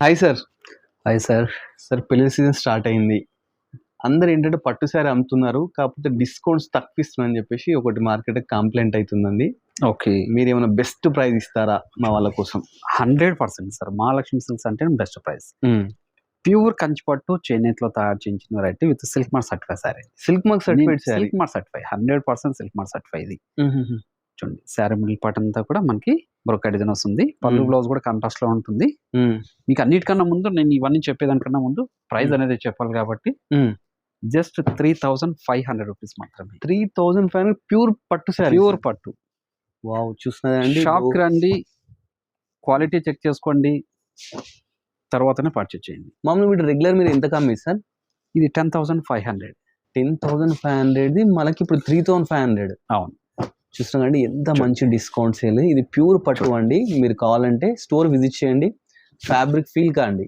Hi sir. Hi sir. Sir పెళ్లి season start అయింది. అందరూ ఏంటంటే పట్టు శారీ అమ్ముతున్నారు. కాకపోతే డిస్కౌంట్స్ తక్కువ ఇస్తున్నారని చెప్పేసి ఒకటి మార్కెట్‌కి కంప్లెయింట్ అయితుందండి. ఓకే. మీరేమైనా బెస్ట్ ప్రైస్ ఇస్తారా మా వాళ్ళ కోసం? 100% సార్. మహాలక్ష్మి సిల్క్స్ అంటే బెస్ట్ ప్రైస్. హ్మ్. ప్యూర్ కంచి పట్టు చేనేతలో తయారు చేయించిన variety with silk mark certified sorry. Silk mark certified sari. Silk mark certified 100% silk mark certified ఇది. హుహుహు. చూడండి శారీ మిడిల్ పార్ట్ అంతా కూడా మనకి బ్రోకెట్ డిజైన్ వస్తుంది. పళ్ళు బ్లౌజ్ కూడా కాంట్రాస్ట్ లో ఉంటుంది. హ్మ్. మీకు అన్నిటికన్నా ముందు నేను ఇవన్నీ చెప్పేదానికన్నా ముందు ప్రైస్ హ్మ్. అనేది చెప్పాలి కాబట్టి హ్మ్. జస్ట్ 3,500 రూపీస్ మాత్రమే. 3,500 ప్యూర్ పట్టు శారీ. ప్యూర్ పట్టు. వావ్! చూస్తున్నారండి. షాప్ కి రండి, క్వాలిటీ చెక్ చేసుకోండి, తర్వాతనే పర్చేజ్ చేయండి. మామూలుగా వీటి రెగ్యులర్ మీరు ఎంత కమ్మి సార్? ఇది 10,500. 10,500ది మనకి ఇప్పుడు 3,500. అవును. చూస్తున్నారండి ఎంత మంచి డిస్కౌంట్ సేల్. ఇది ప్యూర్ పట్టు అండి. మీరు కావాలంటే స్టోర్ విజిట్ చేయండి. ఫ్యాబ్రిక్ ఫీల్ కాండి.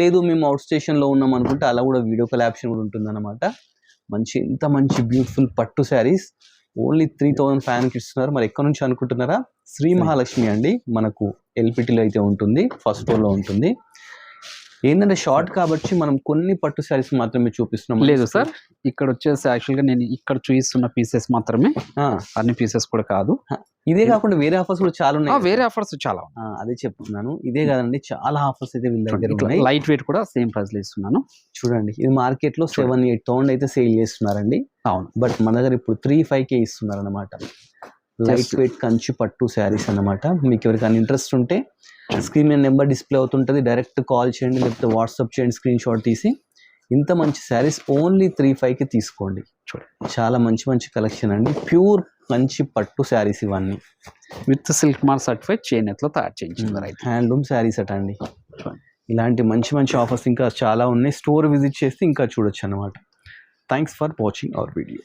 లేదు మేము అవుట్ స్టేషన్‌లో ఉన్నాం అనుకుంటే అలా కూడా వీడియో కాల్ ఆప్షన్ కూడా ఉంటుందన్నమాట. ఇంత మంచి బ్యూటిఫుల్ పట్టు శారీస్ ఓన్లీ 3,500కి ఇస్తున్నారు. మరి ఎక్కడి నుంచి అనుకుంటున్నారా? శ్రీ మహాలక్ష్మి అండి. మనకు ఎల్‌పిటిలో అయితే ఉంటుంది. ఫస్ట్ ఫ్లోర్‌లో ఉంటుంది. ఏంటంటే షార్ట్ కాబట్టి మనం కొన్ని పట్టు శారీస్ మాత్రమే చూపిస్తున్నాం. లేదు సార్, ఇక్కడ వచ్చేసి యాక్చువల్గా నేను ఇక్కడ చూపిస్తున్న పీసెస్ మాత్రమే, అన్ని పీసెస్ కూడా కాదు. ఇదే కాకుండా వేరే ఆఫర్స్ కూడా చాలా ఉన్నాయి. వేరే ఆఫర్స్ చాలా అదే చెప్తున్నాను. ఇదే కాదండి, చాలా ఆఫర్స్ అయితే వీళ్ళ దగ్గర ఉన్నాయి. లైట్ వెయిట్ కూడా సేమ్ ప్రైస్ లో ఇస్తున్నాను. చూడండి, ఇది మార్కెట్ లో 7-8,000 అయితే సేల్ చేస్తున్నారండి. అవును. బట్ మన దగ్గర ఇప్పుడు 3,500 ఇస్తున్నారు అనమాట. లైట్ వెయిట్ కంచి పట్టు శారీస్ అన్నమాట. మీకు ఎవరికైనా ఇంట్రెస్ట్ ఉంటే స్క్రీన్ మీద నెంబర్ డిస్ప్లే అవుతుంటుంది. డైరెక్ట్ కాల్ చేయండి, లేకపోతే వాట్సాప్ చేయండి, స్క్రీన్ షాట్ తీసి. ఇంత మంచి శారీస్ ఓన్లీ 3,500కి తీసుకోండి. చూడండి, చాలా మంచి కలెక్షన్ అండి. ప్యూర్ మంచి పట్టు శారీస్ ఇవన్నీ విత్ సిల్క్ మార్క్ సర్టిఫైడ్ చేనేతలో తయారు చేయించింది. హ్యాండ్లూమ్ శారీస్ అట అండి. ఇలాంటి మంచి ఆఫర్స్ ఇంకా చాలా ఉన్నాయి. స్టోర్ విజిట్ చేస్తే ఇంకా చూడొచ్చు అన్నమాట. Thanks for watching our video.